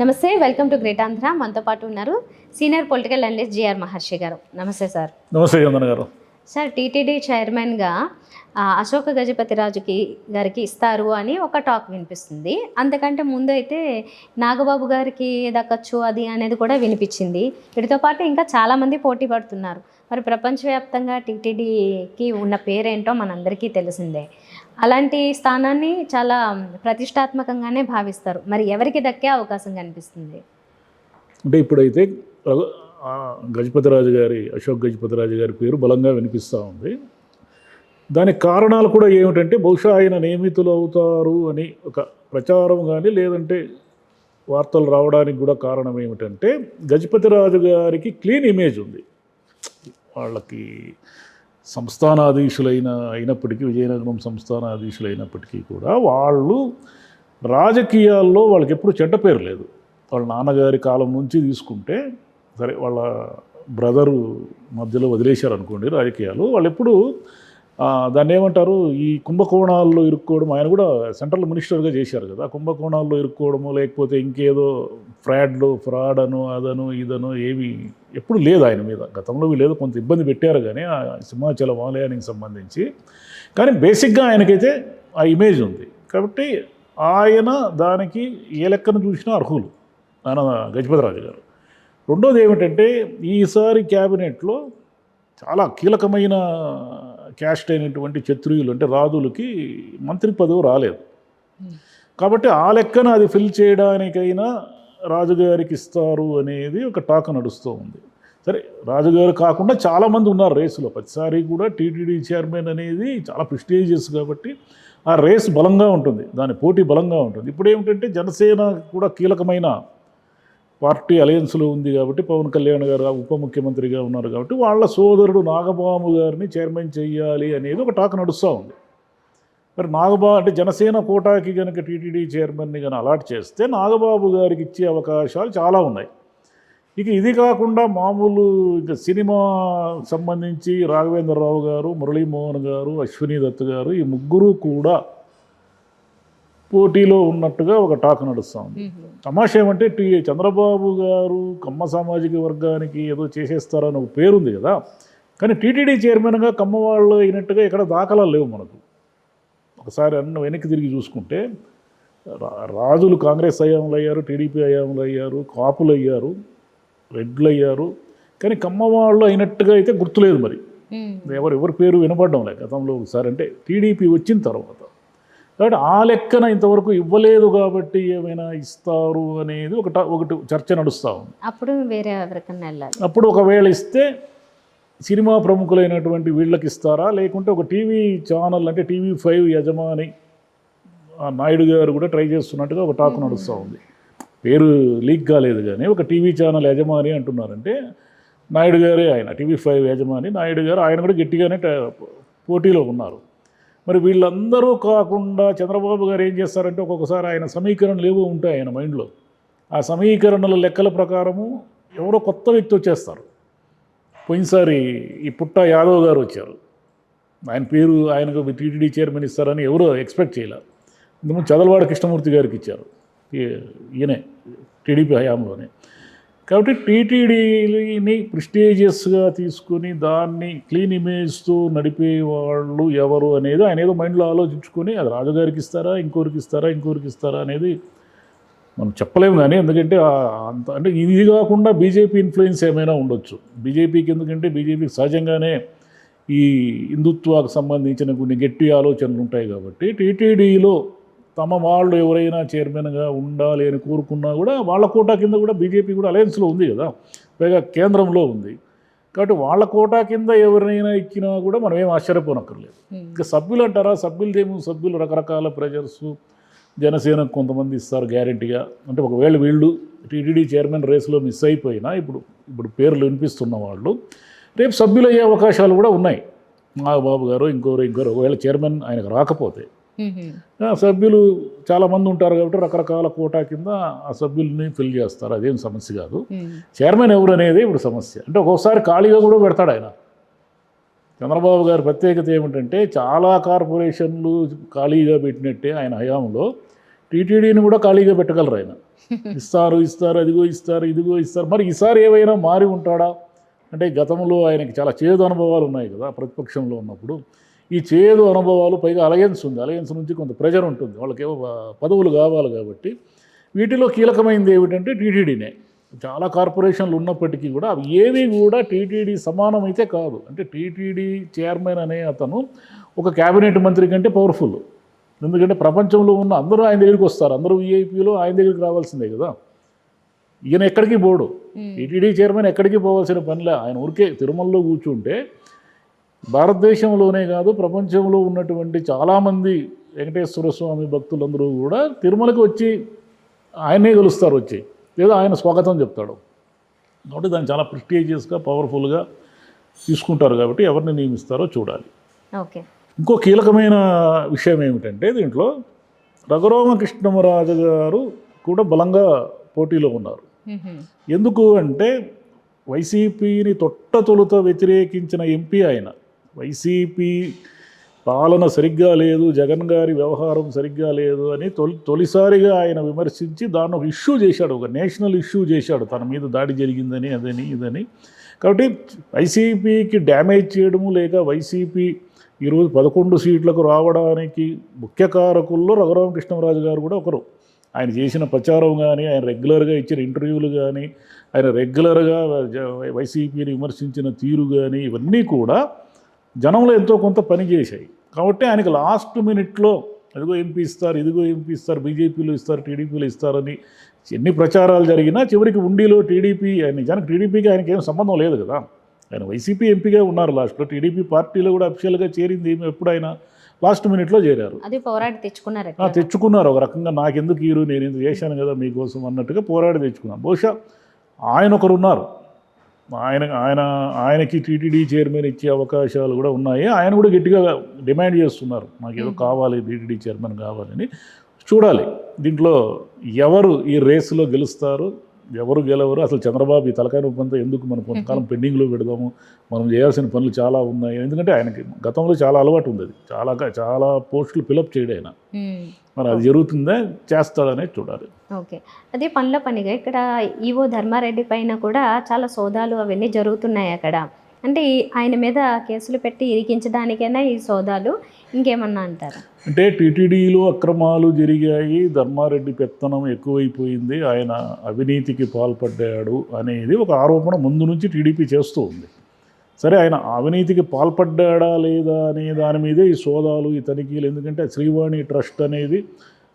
నమస్తే, welcome to great Andhra. మనతో పాటు ఉన్నారు సీనియర్ పొలిటికల్ అనలిస్ట్ జిఆర్ మహర్షి గారు. నమస్తే సార్. నమస్తే యందన గారు. సార్, టీటీడీ చైర్మన్గా అశోక్ గజపతిరాజుకి గారికి ఇస్తారు అని ఒక టాక్ వినిపిస్తుంది. అంతకంటే ముందు అయితే నాగబాబు గారికి దక్కచ్చు అది అనేది కూడా వినిపించింది. వీటితో పాటు ఇంకా చాలామంది పోటీ పడుతున్నారు. మరి ప్రపంచవ్యాప్తంగా టీటీడీకి ఉన్న పేరేంటో మనందరికీ తెలిసిందే. అలాంటి స్థానాన్ని చాలా ప్రతిష్టాత్మకంగానే భావిస్తారు. మరి ఎవరికి దక్కే అవకాశం కనిపిస్తుంది? అంటే ఇప్పుడైతే గజపతిరాజు గారి అశోక్ గజపతిరాజు గారి పేరు బలంగా వినిపిస్తూ ఉంది. దానికి కారణాలు కూడా ఏమిటంటే బహుశా ఆయన నియమితులు అవుతారు అని ఒక ప్రచారం కానీ లేదంటే వార్తలు రావడానికి కూడా కారణం ఏమిటంటే గజపతిరాజు గారికి క్లీన్ ఇమేజ్ ఉంది. వాళ్ళకి అయినప్పటికీ విజయనగరం సంస్థానాధీశులైనప్పటికీ కూడా వాళ్ళు రాజకీయాల్లో వాళ్ళకి ఎప్పుడు చెడ్డ పేరు లేదు. వాళ్ళ నాన్నగారి కాలం నుంచి తీసుకుంటే సరే, వాళ్ళ బ్రదరు మధ్యలో వదిలేశారు అనుకోండి రాజకీయాలు. వాళ్ళు ఎప్పుడు దాన్ని ఏమంటారు, ఈ కుంభకోణాల్లో ఇరుక్కోవడం. ఆయన కూడా సెంట్రల్ మినిస్టర్గా చేశారు కదా, కుంభకోణాల్లో ఇరుక్కోవడము లేకపోతే ఇంకేదో ఫ్రాడ్ అను అదను ఇదను ఏవి ఎప్పుడు లేదు ఆయన మీద. గతంలో వీళ్ళు కొంత ఇబ్బంది పెట్టారు కానీ ఆ సింహాచలం ఆలయానికి సంబంధించి. కానీ బేసిక్గా ఆయనకైతే ఆ ఇమేజ్ ఉంది కాబట్టి ఆయన దానికి ఏ లెక్కను చూసినా అర్హులు ఆయన గజపతిరాజు గారు. రెండోది ఏమిటంటే ఈసారి క్యాబినెట్లో చాలా కీలకమైన క్యాస్ట్ అయినటువంటి క్షత్రియులు అంటే రాజులకి మంత్రి పదవి రాలేదు. కాబట్టి ఆ లెక్కన అది ఫిల్ చేయడానికైనా రాజుగారికి ఇస్తారు అనేది ఒక టాక్ నడుస్తూ ఉంది. సరే, రాజుగారు కాకుండా చాలామంది ఉన్నారు రేసులో. ప్రతిసారి కూడా టీటీడీ చైర్మన్ అనేది చాలా ప్రెస్టీజియస్ కాబట్టి ఆ రేస్ బలంగా ఉంటుంది, దాని పోటీ బలంగా ఉంటుంది. ఇప్పుడు ఏమిటంటే జనసేన కూడా కీలకమైన పార్టీ అలయన్స్లో ఉంది కాబట్టి పవన్ కళ్యాణ్ గారు ఉప ముఖ్యమంత్రిగా ఉన్నారు కాబట్టి వాళ్ళ సోదరుడు నాగబాబు గారిని చైర్మన్ చెయ్యాలి అనేది ఒక టాక్ నడుస్తూ ఉంది. మరి నాగబాబు అంటే జనసేన కోటాకి కనుక టీటీడీ చైర్మన్ని కనుక అలాట్ చేస్తే నాగబాబు గారికి ఇచ్చే అవకాశాలు చాలా ఉన్నాయి. ఇక ఇది కాకుండా మామూలు ఇంకా సినిమా సంబంధించి రాఘవేంద్రరావు గారు, మురళీమోహన్ గారు, అశ్విని దత్ గారు ఈ ముగ్గురు కూడా పోటీలో ఉన్నట్టుగా ఒక టాక్ నడుస్తూ ఉంది. తమాషా ఏమంటే చంద్రబాబు గారు కమ్మ సామాజిక వర్గానికి ఏదో చేసేస్తారని ఒక పేరుంది కదా, కానీ టీటీడీ చైర్మన్గా కమ్మ వాళ్ళు అయినట్టుగా ఇక్కడ దాఖలాలు లేవు మనకు. ఒకసారి వెనక్కి తిరిగి చూసుకుంటే రాజులు కాంగ్రెస్ హయాంలో అయ్యారు, టీడీపీ హయాంలో అయ్యారు, కాపులు అయ్యారు, రెడ్లు అయ్యారు, కానీ కమ్మ వాళ్ళు అయినట్టుగా అయితే గుర్తులేదు. మరి ఎవరి పేరు వినపడడం లేదు గతంలో ఒకసారి, అంటే టీడీపీ వచ్చిన తర్వాత. కాబట్టి ఆ లెక్కన ఇంతవరకు ఇవ్వలేదు కాబట్టి ఏమైనా ఇస్తారు అనేది ఒకటి చర్చ నడుస్తూ ఉంది. అప్పుడు వేరే ఎవరికన్నా వెళ్ళాలి. అప్పుడు ఒకవేళ ఇస్తే సినిమా ప్రముఖులైనటువంటి వీళ్ళకి ఇస్తారా, లేకుంటే ఒక టీవీ ఛానల్ అంటే TV5 యజమాని నాయుడు గారు కూడా ట్రై చేస్తున్నట్టుగా ఒక టాక్ నడుస్తూ ఉంది. పేరు లీక్ కాలేదు కానీ ఒక టీవీ ఛానల్ యజమాని అంటున్నారంటే నాయుడు గారే. ఆయన TV5 యజమాని నాయుడు గారు, ఆయన కూడా గట్టిగానే పోటీలో ఉన్నారు. మరి వీళ్ళందరూ కాకుండా చంద్రబాబు గారు ఏం చేస్తారంటే ఒక్కొక్కసారి ఆయన సమీకరణలు ఏవో ఉంటాయి ఆయన మైండ్లో. ఆ సమీకరణల లెక్కల ప్రకారము ఎవరో కొత్త వ్యక్తి వచ్చేస్తారు. పోయినసారి ఈ పుట్ట యాదవ్ గారు వచ్చారు. ఆయన పేరు ఆయనకు టీటీడీ చైర్మన్ ఇస్తారని ఎవరో ఎక్స్పెక్ట్ చేయలేదు. ఇంతకుముందు చదలవాడ కృష్ణమూర్తి గారికి ఇచ్చారు, ఈయనే టీడీపీ హయాంలోనే. కాబట్టి టీటీడీని ప్రెస్టీజియస్గా తీసుకుని దాన్ని క్లీన్ ఇమేజ్తో నడిపే వాళ్ళు ఎవరు అనేది ఆయన ఏదో మైండ్లో ఆలోచించుకొని అది రాజుగారికి ఇస్తారా, ఇంకోరికి ఇస్తారా అనేది మనం చెప్పలేము. కానీ ఎందుకంటే అంత అంటే ఇది కాకుండా బీజేపీ ఇన్ఫ్లుయెన్స్ ఏమైనా ఉండొచ్చు బీజేపీకి. ఎందుకంటే బీజేపీకి సహజంగానే ఈ హిందుత్వాకు సంబంధించిన కొన్ని గట్టి ఆలోచనలు ఉంటాయి కాబట్టి టీటీడీలో తమ వాళ్ళు ఎవరైనా చైర్మన్గా ఉండాలి అని కోరుకున్నా కూడా వాళ్ళ కోటా కింద కూడా బీజేపీ కూడా అలయన్స్లో ఉంది కదా, పైగా కేంద్రంలో ఉంది. కాబట్టి వాళ్ళ కోటా కింద ఎవరైనా ఇచ్చినా కూడా మనం ఏం ఆశ్చర్యపోనక్కర్లేదు. ఇంకా సభ్యులు అంటారా, సభ్యులు రకరకాల ప్రెజర్స్. జనసేనకు కొంతమంది ఇస్తారు గ్యారెంటీగా. అంటే ఒకవేళ వీళ్ళు టీటీడీ చైర్మన్ రేసులో మిస్ అయిపోయినా ఇప్పుడు పేర్లు వినిపిస్తున్న వాళ్ళు రేపు సభ్యులు అయ్యే అవకాశాలు కూడా ఉన్నాయి. నాగబాబు గారు ఇంకోరు ఒకవేళ చైర్మన్ ఆయనకు రాకపోతే సభ్యులు చాలామంది ఉంటారు కాబట్టి రకరకాల కోటా కింద ఆ సభ్యుల్ని ఫిల్ చేస్తారు. అదేం సమస్య కాదు. చైర్మన్ ఎవరు అనేది ఇప్పుడు సమస్య. అంటే ఒక్కోసారి ఖాళీగా కూడా పెడతాడు ఆయన. చంద్రబాబు గారి ప్రత్యేకత ఏమిటంటే చాలా కార్పొరేషన్లు ఖాళీగా పెట్టినట్టే ఆయన హయాంలో టీటీడీని కూడా ఖాళీగా పెట్టగలరు ఆయన. ఇస్తారు అదిగో ఇస్తారు ఇదిగో ఇస్తారు. మరి ఈసారి ఏమైనా మారి ఉంటాడా అంటే గతంలో ఆయనకి చాలా చేదు అనుభవాలు ఉన్నాయి కదా ప్రతిపక్షంలో ఉన్నప్పుడు. ఈ చేదు అనుభవాలు పైగా అలయన్స్ ఉంది, అలయన్స్ నుంచి కొంత ప్రెజర్ ఉంటుంది, వాళ్ళకేమో పదవులు కావాలి కాబట్టి. వీటిలో కీలకమైనది ఏమిటంటే టీటీడీనే. చాలా కార్పొరేషన్లు ఉన్నప్పటికీ కూడా అవి ఏవి కూడా టీటీడీ సమానమైతే కాదు. అంటే టీటీడీ చైర్మన్ అనే అతను ఒక క్యాబినెట్ మంత్రి కంటే పవర్ఫుల్. ఎందుకంటే ప్రపంచంలో ఉన్న అందరూ ఆయన దగ్గరికి వస్తారు, అందరూ వీఐపీలు ఆయన దగ్గరికి రావాల్సిందే కదా. ఈయన ఎక్కడికి పోడు, టీటీడీ చైర్మన్ ఎక్కడికి పోవాల్సిన పనిలే. ఆయన ఊరికే తిరుమలలో కూర్చుంటే భారతదేశంలోనే కాదు ప్రపంచంలో ఉన్నటువంటి చాలామంది వెంకటేశ్వర స్వామి భక్తులందరూ కూడా తిరుమలకి వచ్చి ఆయనే కలుస్తారు, వచ్చి లేదా ఆయన స్వాగతం చెప్తాడు. కాబట్టి దాన్ని చాలా ప్రెస్టీజియస్గా పవర్ఫుల్గా తీసుకుంటారు. కాబట్టి ఎవరిని నియమిస్తారో చూడాలి. ఓకే. ఇంకో కీలకమైన విషయం ఏమిటంటే దీంట్లో రఘురామకృష్ణమరాజు గారు కూడా బలంగా పోటీలో ఉన్నారు. ఎందుకు అంటే వైసీపీని తొలుత వ్యతిరేకించిన ఎంపీ ఆయన. వైసీపీ పాలన సరిగ్గా లేదు, జగన్ గారి వ్యవహారం సరిగ్గా లేదు అని తొలిసారిగా ఆయన విమర్శించి దాన్ని ఒక ఇష్యూ చేశాడు, ఒక నేషనల్ ఇష్యూ చేశాడు, తన మీద దాడి జరిగిందని అదని ఇదని. కాబట్టి వైసీపీకి డ్యామేజ్ చేయడము లేక వైసీపీ ఈరోజు 11 సీట్లకు రావడానికి ముఖ్య కారకుల్లో రఘురామకృష్ణరాజు గారు కూడా ఒకరు. ఆయన చేసిన ప్రచారం కానీ, ఆయన రెగ్యులర్గా ఇచ్చిన ఇంటర్వ్యూలు కానీ, ఆయన రెగ్యులర్గా వైసీపీని విమర్శించిన తీరు కానీ ఇవన్నీ కూడా జనంలో ఎంతో కొంత పనిచేశాయి. కాబట్టి ఆయనకి లాస్ట్ మినిట్లో ఇదిగో ఎంపీ ఇస్తారు, ఇదిగో ఎంపీ ఇస్తారు, బీజేపీలో ఇస్తారు, టీడీపీలో ఇస్తారని ఎన్ని ప్రచారాలు జరిగినా చివరికి ఉండిలో టీడీపీ, నిజానికి టీడీపీకి ఆయనకి ఏం సంబంధం లేదు కదా. ఆయన వైసీపీ ఎంపీగా ఉన్నారు లాస్ట్లో, టీడీపీ పార్టీలో కూడా అఫిషియల్గా చేరింది ఎప్పుడైనా లాస్ట్ మినిట్లో చేరారు. అది పోరాడి తెచ్చుకున్నారు, తెచ్చుకున్నారు ఒక రకంగా. నాకెందుకు ఈరు, నేను ఇంత చేశాను కదా మీకోసం అన్నట్టుగా పోరాడి తెచ్చుకున్నాను. బహుశా ఆయన ఒకరు ఉన్నారు, ఆయనకి టీటీడీ చైర్మన్ ఇచ్చే అవకాశాలు కూడా ఉన్నాయి. ఆయన కూడా గట్టిగా డిమాండ్ చేస్తున్నారు, నాకేదో కావాలి, టీటీడీ చైర్మన్ కావాలని. చూడాలి దీంట్లో ఎవరు ఈ రేసులో గెలుస్తారు, ఎవరు గెలవరు. అసలు చంద్రబాబు ఈ తలకాయ నొప్పంతా ఎందుకు, మనం కొంతకాలం పెండింగ్లో పెడదాము, మనం చేయాల్సిన పనులు చాలా ఉన్నాయి. ఎందుకంటే ఆయనకి గతంలో చాలా అలవాటు ఉంది, అది చాలా పోస్టులు ఫిలప్ చేయడం ఆయన. మరి అది జరుగుతుందా, చేస్తాడనేది చూడాలి. ఓకే. అదే పనిల పనిగా ఇక్కడ ఈవో ధర్మారెడ్డి పైన కూడా చాలా సోదాలు అవన్నీ జరుగుతున్నాయి అక్కడ. అంటే ఆయన మీద కేసులు పెట్టి ఇరికించడానికైనా ఈ సోదాలు, ఇంకేమన్నా అంటారా? అంటే టీటీడీలో అక్రమాలు జరిగాయి, ధర్మారెడ్డి పెత్తనం ఎక్కువైపోయింది, ఆయన అవినీతికి పాల్పడ్డాడు అనేది ఒక ఆరోపణ ముందు నుంచి టీడీపీ చేస్తూ ఉంది. సరే, ఆయన అవినీతికి పాల్పడ్డాడా లేదా అనే దాని మీదే ఈ సోదాలు, ఈ తనిఖీలు. ఎందుకంటే శ్రీవాణి ట్రస్ట్ అనేది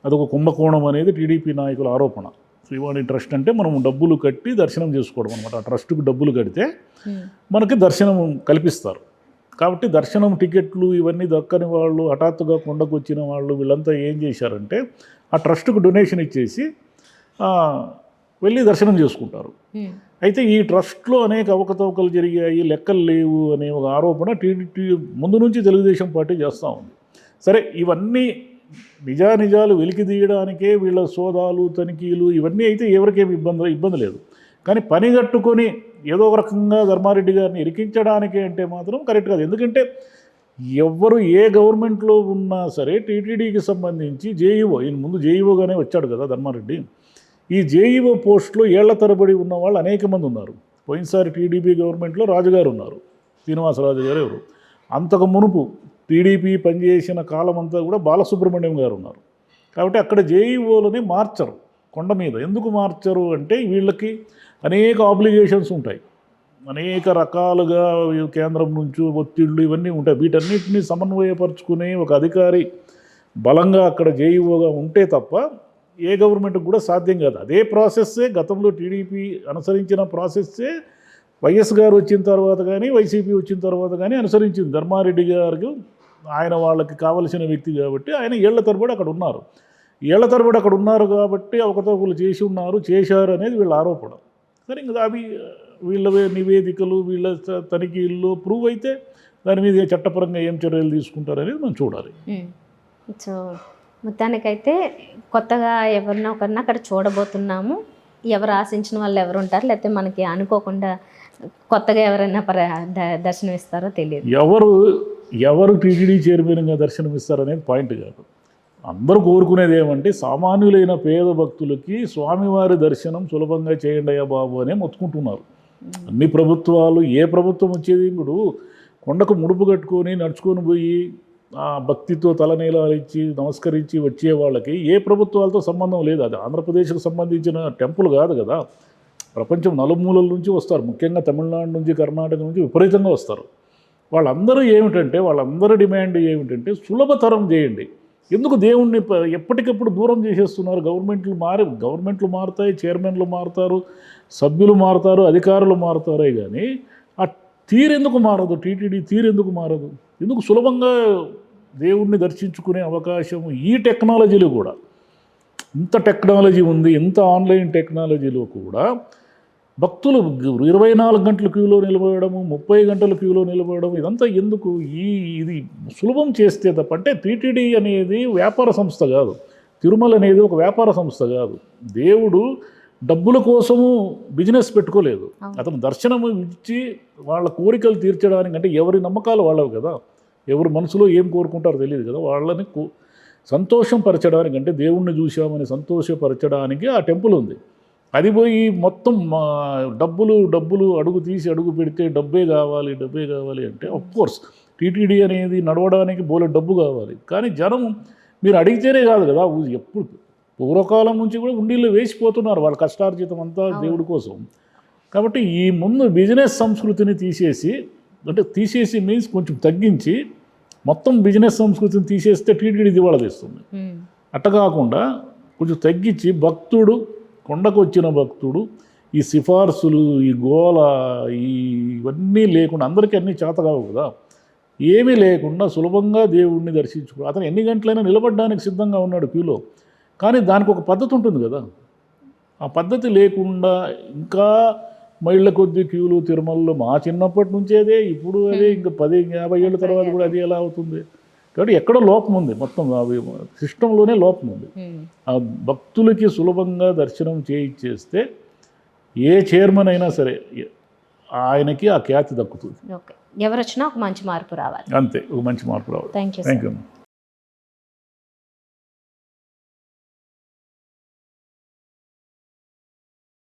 అదొక కుంభకోణం అనేది టీడీపీ నాయకుల ఆరోపణ. శ్రీవాణి ట్రస్ట్ అంటే మనం డబ్బులు కట్టి దర్శనం చేసుకోవడం అనమాట. ఆ ట్రస్ట్కి డబ్బులు కడితే మనకి దర్శనం కల్పిస్తారు. కాబట్టి దర్శనం టికెట్లు ఇవన్నీ దక్కని వాళ్ళు, హఠాత్తుగా కొండకు వచ్చిన వాళ్ళు, వీళ్ళంతా ఏం చేశారంటే ఆ ట్రస్ట్కు డొనేషన్ ఇచ్చేసి వెళ్ళి దర్శనం చేసుకుంటారు. అయితే ఈ ట్రస్ట్లో అనేక అవకతవకలు జరిగాయి, లెక్కలు లేవు అనే ఒక ఆరోపణ టీడీపీ ముందు నుంచి తెలుగుదేశం పార్టీ చేస్తూ ఉంది. సరే, ఇవన్నీ నిజానిజాలు వెలికి తీయడానికే వీళ్ళ సోదాలు, తనిఖీలు ఇవన్నీ అయితే ఎవరికేమి ఇబ్బంది లేదు. కానీ పనిగట్టుకొని ఏదో ఒక రకంగా ధర్మారెడ్డి గారిని ఇరికించడానికి అంటే మాత్రం కరెక్ట్ కాదు. ఎందుకంటే ఎవరు ఏ గవర్నమెంట్లో ఉన్నా సరే టీటీడీకి సంబంధించి జేఈఓ, ఈయన ముందు జేఈఓగానే వచ్చాడు కదా ధర్మారెడ్డి. ఈ జేఈఓ పోస్టులో ఏళ్ల తరబడి ఉన్న వాళ్ళు అనేక మంది ఉన్నారు. పోయినసారి టీడీపీ గవర్నమెంట్లో రాజుగారు ఉన్నారు, శ్రీనివాసరాజు గారు ఎవరు. అంతకు మునుపు టీడీపీ పనిచేసిన కాలం అంతా కూడా బాలసుబ్రహ్మణ్యం గారు ఉన్నారు. కాబట్టి అక్కడ జేఈఓలని మార్చరు కొండ మీద. ఎందుకు మార్చరు అంటే వీళ్ళకి అనేక ఆబ్లిగేషన్స్ ఉంటాయి, అనేక రకాలుగా కేంద్రం నుంచి ఒత్తిళ్ళు ఇవన్నీ ఉంటాయి. వీటన్నిటిని సమన్వయపరుచుకునే ఒక అధికారి బలంగా అక్కడ జేఈఓగా ఉంటే తప్ప ఏ గవర్నమెంట్కి కూడా సాధ్యం కాదు. అదే ప్రాసెస్సే గతంలో టీడీపీ అనుసరించిన ప్రాసెస్సే వైఎస్ గారు వచ్చిన తర్వాత కానీ వైసీపీ వచ్చిన తర్వాత కానీ అనుసరించింది. ధర్మారెడ్డి గారికి ఆయన వాళ్ళకి కావలసిన వ్యక్తి కాబట్టి ఆయన ఏళ్ల తరబడి అక్కడ ఉన్నారు. ఏళ్ల తరబడి అక్కడ ఉన్నారు కాబట్టి అవకతవకలు చేశారు అనేది వీళ్ళ ఆరోపణ. సరే, ఇంకా అవి వీళ్ళ నివేదికలు, వీళ్ళ తనిఖీల్లో ప్రూవ్ అయితే దాని మీద చట్టపరంగా ఏం చర్యలు తీసుకుంటారనేది మనం చూడాలి. సో మొత్తానికైతే కొత్తగా ఎవరినో ఒకరిని అక్కడ చూడబోతున్నాము. ఎవరు ఆశించిన వాళ్ళు ఎవరు ఉంటారు, లేకపోతే మనకి అనుకోకుండా కొత్తగా ఎవరైనా దర్శనం ఇస్తారో తెలియదు. ఎవరు టీటీడీ చైర్మన్గా దర్శనం ఇస్తారనేది పాయింట్ కాదు. అందరూ కోరుకునేది ఏమంటే సామాన్యులైన పేద భక్తులకి స్వామివారి దర్శనం సులభంగా చేయండి అయ్యా బాబు అనే మొత్తుకుంటున్నారు. అన్ని ప్రభుత్వాలు, ఏ ప్రభుత్వం వచ్చేది ఇప్పుడు కొండకు ముడుపు కట్టుకొని నడుచుకొని పోయి ఆ భక్తితో తలనీలాలు ఇచ్చి నమస్కరించి వచ్చే వాళ్ళకి ఏ ప్రభుత్వాలతో సంబంధం లేదు. అది ఆంధ్రప్రదేశ్కి సంబంధించిన టెంపుల్ కాదు కదా. ప్రపంచం నలుమూలల నుంచి వస్తారు, ముఖ్యంగా తమిళనాడు నుంచి కర్ణాటక నుంచి విపరీతంగా వస్తారు. వాళ్ళందరూ ఏమిటంటే, వాళ్ళందరూ డిమాండ్ ఏమిటంటే సులభతరం చేయండి. ఎందుకు దేవుణ్ణి ఎప్పటికప్పుడు దూరం చేసేస్తున్నారు? గవర్నమెంట్లు మారుతాయి, చైర్మన్లు మారుతారు, సభ్యులు మారుతారు, అధికారులు మారుతారే కానీ ఆ తీరెందుకు మారదు? టీటీడీ తీరెందుకు మారదు? ఎందుకు సులభంగా దేవుణ్ణి దర్శించుకునే అవకాశం ఈ టెక్నాలజీలో కూడా, ఇంత టెక్నాలజీ ఉంది, ఇంత ఆన్లైన్ టెక్నాలజీలో కూడా భక్తులు 24 గంటల క్యూలో నిలబడము, 30 గంటల క్యూలో నిలబడము, ఇదంతా ఎందుకు? ఇది సులభం చేస్తే తప్ప. అంటే టీటీడీ అనేది వ్యాపార సంస్థ కాదు, తిరుమల అనేది ఒక వ్యాపార సంస్థ కాదు. దేవుడు డబ్బుల కోసము బిజినెస్ పెట్టుకోలేదు. అతను దర్శనం ఇచ్చి వాళ్ళ కోరికలు తీర్చడానికి, అంటే ఎవరి నమ్మకాలు వాళ్ళవి కదా, ఎవరి మనసులో ఏం కోరుకుంటారో తెలియదు కదా, వాళ్ళని సంతోషం పరచడానికి, అంటే దేవుణ్ణి చూసామని సంతోషపరచడానికి ఆ టెంపుల్ ఉంది. అది పోయి మొత్తం డబ్బులు అడుగు తీసి అడుగు పెడితే డబ్బే కావాలి అంటే కోర్స్ టీటీడీ అనేది నడవడానికి బోలెడు డబ్బు కావాలి. కానీ జనం మీరు అడిగితేనే కాదు కదా, ఎప్పుడు పూర్వకాలం నుంచి కూడా ఉండిళ్ళు వేసిపోతున్నారు వాళ్ళ కష్టార్జితం అంతా దేవుడి కోసం. కాబట్టి ఈ ముందు బిజినెస్ సంస్కృతిని తీసేసి మీన్స్ కొంచెం తగ్గించి మొత్తం బిజినెస్ సంస్కృతిని తీసేస్తే టీటీడీ దివాళా తీస్తుంది. అట్ట కాకుండా కొంచెం తగ్గించి భక్తుడు, కొండకు వచ్చిన భక్తుడు ఈ సిఫార్సులు, ఈ గోల, ఇవన్నీ లేకుండా, అందరికీ అన్నీ చేత కావు కదా, ఏమీ లేకుండా సులభంగా దేవుణ్ణి దర్శించుకో. అతను ఎన్ని గంటలైనా నిలబడడానికి సిద్ధంగా ఉన్నాడు క్యూలో. కానీ దానికి ఒక పద్ధతి ఉంటుంది కదా, ఆ పద్ధతి లేకుండా ఇంకా మైళ్ళ కొద్ది క్యూలు తిరుమలలో మా చిన్నప్పటి నుంచి అదే, ఇప్పుడు అదే, ఇంకా 10-50 ఏళ్ళ తర్వాత కూడా అది ఎలా అవుతుంది? కాబట్టి ఎక్కడో లోపం ఉంది, మొత్తం సిస్టంలోనే లోపం ఉంది. ఆ భక్తులకి సులభంగా దర్శనం చేయిచ్చేస్తే ఏ చైర్మన్ అయినా సరే ఆయనకి ఆ ఖ్యాతి దక్కుతుంది. ఓకే, ఎవరు వచ్చినా ఒక మంచి మార్పు రావాలి. అంతే, ఒక మంచి మార్పు రావాలి. Thank you.